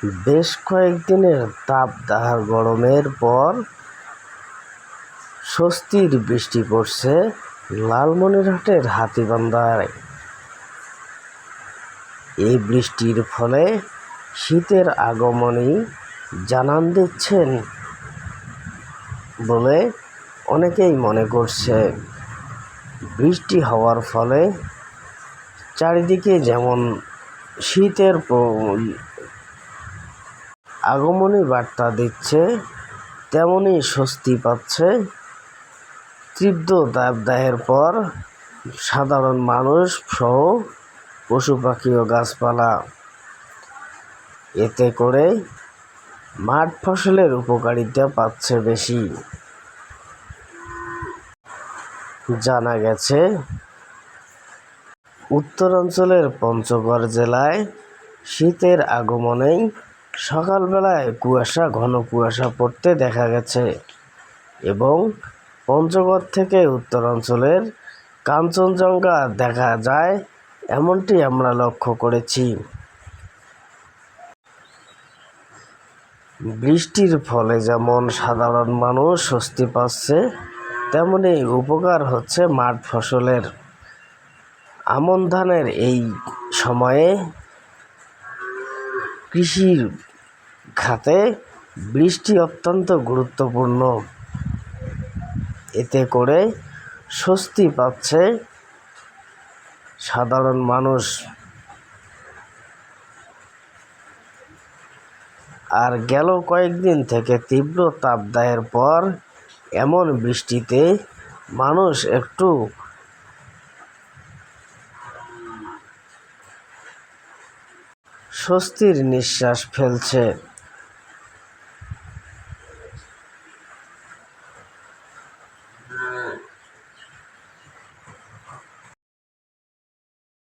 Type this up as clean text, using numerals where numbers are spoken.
বেশ কয়েকদিনের তাপদাহ গরমের পর স্বস্তির বৃষ্টি পড়ছে লালমনিরহাটের হাতীবান্ধায়। এই বৃষ্টির ফলে শীতের আগমনী জানান দিচ্ছেন বলে অনেকেই মনে করছে। বৃষ্টি হওয়ার ফলে চারিদিকে যেমন শীতের আগমনী বার্তা দিচ্ছে, তেমনি স্বস্তি পাচ্ছে। তীব্র দাবদাহের পর সাধারণ মানুষ সহ পশু পাখি ও গাছপালা, এতে করে মাঠ ফসলের উপকারিতা পাচ্ছে বেশি। জানা গেছে, উত্তরাঞ্চলের পঞ্চগড় জেলায় শীতের আগমনেই সকালবেলায় ঘন কুয়াশা পড়তে দেখা গেছে এবং পঞ্চগড় থেকে উত্তরাঞ্চলের কাঞ্চনজঙ্ঘা দেখা যায়, এমনটি আমরা লক্ষ্য করেছি। বৃষ্টির ফলে যেমন সাধারণ মানুষ স্বস্তি পাচ্ছে, তেমনি উপকার হচ্ছে মাঠ ফসলের। আমন ধানের এই সময়ে কৃষির খাতে বৃষ্টি অত্যন্ত গুরুত্বপূর্ণ। এতে করে স্বস্তি পাচ্ছে সাধারণ মানুষ। আর গেল কয়েকদিন থেকে তীব্র তাপদাহের পর এমন বৃষ্টিতে মানুষ একটু স্বস্তির নিঃশ্বাস ফেলছে।